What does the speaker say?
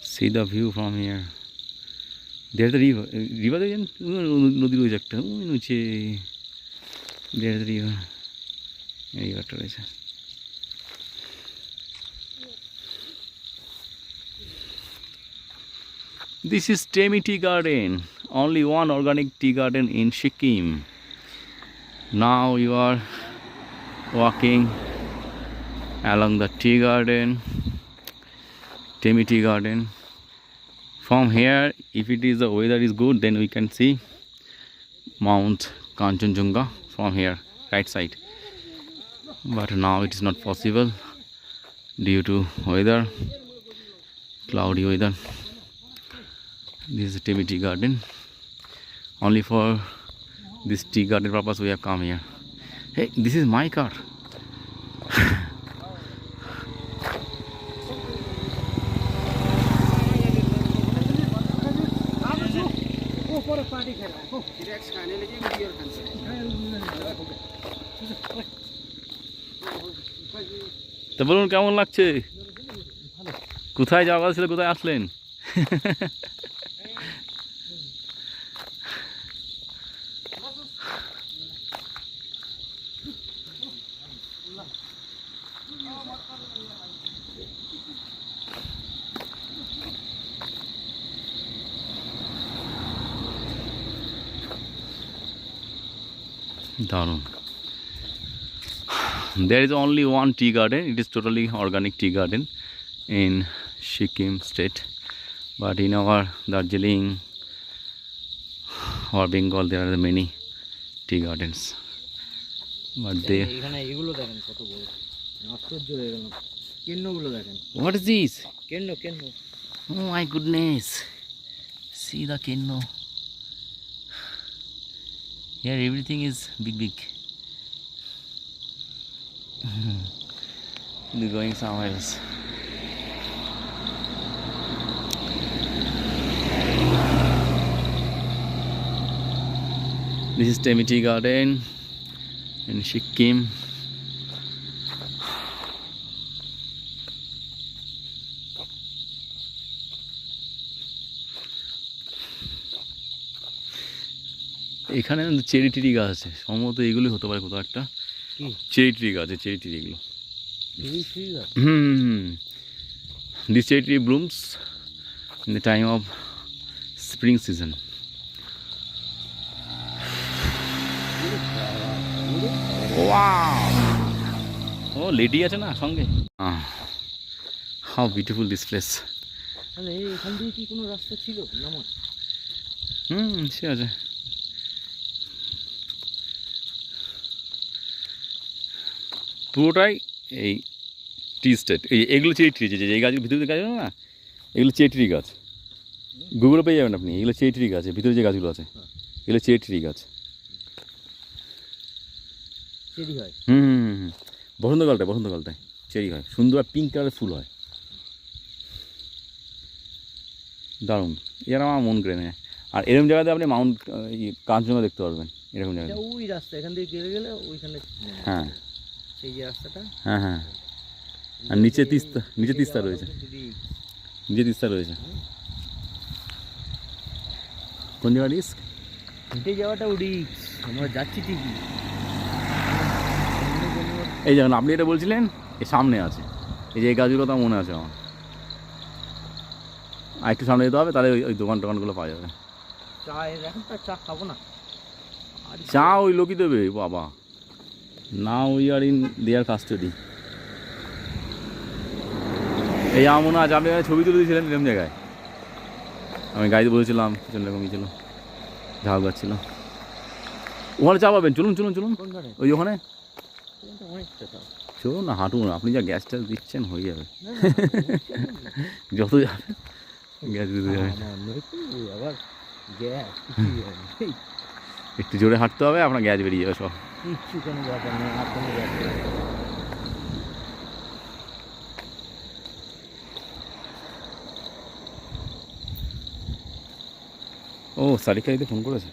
See the view from here. There's the river. River again? নদী রয়েছে একটা নিচে। There's the river. রিভারটা রয়েছে। This is Temi Tea Garden. Only one organic tea garden in Sikkim. Now you are walking along the tea garden, Temi Tea Garden. From here, if it is the weather is good, then we can see Mount Kanchenjunga from here, right side. But now it is not possible due to weather, cloudy weather. This is Temi Tea Garden. Only for this tea garden purpose we have come here. Hey, this is my car. তো বলুন কেমন লাগছে? কোথায় যাওয়ার কথা ছিল, কোথায় আসলেন? দারুণ। There is only one tea garden. It is totally organic tea garden in Sikkim state. But in our Darjeeling or Bengal, there are many tea gardens. But they. What is this? Kenno. Oh my goodness! See the kenno. Here everything is big. They're going somewhere else. This is Temi Tea Garden in Sikkim. এখানে cherry টি গাছ আছে, সম্ভবত এগুলি হতে পারে কোথাও একটা। Cherry tree গাছ আছে, চেরি ট্রি এগুলো। This cherry tree blooms in the time of spring season. Wow! Oh, lady আছে না সঙ্গে? How beautiful this place. আরে এখান দিয়ে কি কোনো রাস্তা ছিল নামার? সে আছে। পুরোটাই এই টি স্টেট। এগুলো চেরি ট্রি, যে এই গাছের ভিতরে গাছ না, এগুলো চেরি ট্রি গাছ। গুগলে পেয়ে যাবেন আপনি, এগুলো চেরি ট্রি গাছ। ভিতরে যে গাছগুলো আছে এগুলো চেরি ট্রি গাছ। চেরি হয়? বসন্তকালটায় চেরি হয়, সুন্দর পিঙ্ক কালারের ফুল হয়, দারুণ। এর আমার মন কেড়ে নেয়। আর এরকম জায়গাতে আপনি মাউন্ট কাঞ্চনজঙ্ঘা দেখতে পারবেন, এরকম জায়গায়। ওই রাস্তা এখান থেকে গেলে ওইখানে, হ্যাঁ সেই যে রাস্তাটা। হ্যাঁ। আর নিচে তিস্তা রয়েছে, কোন জায়গা রিস্ক? হেঁটে যাওয়াটাও রিস্ক, আমরা যাচ্ছি ঠিকই। এই যেমন আপনি এটা বলছিলেন, এই সামনে আছে এই যে এই গাছগুলো, তা মনে আছে আমার। আর একটু সামনে যেতে হবে, তাহলে ওই দোকানগুলো পাওয়া যাবে। চা খাবো না, চা ওই লোকই দেবে বাবা। Now we are in their custody. এই আমার মনে আছে আপনি ছবি তুলে দিয়েছিলেন এরকম জায়গায়, আমি গাড়িতে বলেছিলাম, পিছনে এরকমই ছিল, ঝাউ গাছ ছিল। ওখানে চা পাবেন, চলুন। ওই ওখানে চলুন না, হাঁটুন। আপনি যা গ্যাস ট্যাস দিচ্ছেন হয়ে যাবে, যত যাবে গ্যাস দিতে যাবে। একটু জোরে হাঁটতে হবে, আপনার গ্যাস বেরিয়ে যাবে সব। ও সারিকা দিদি ফোন করেছে।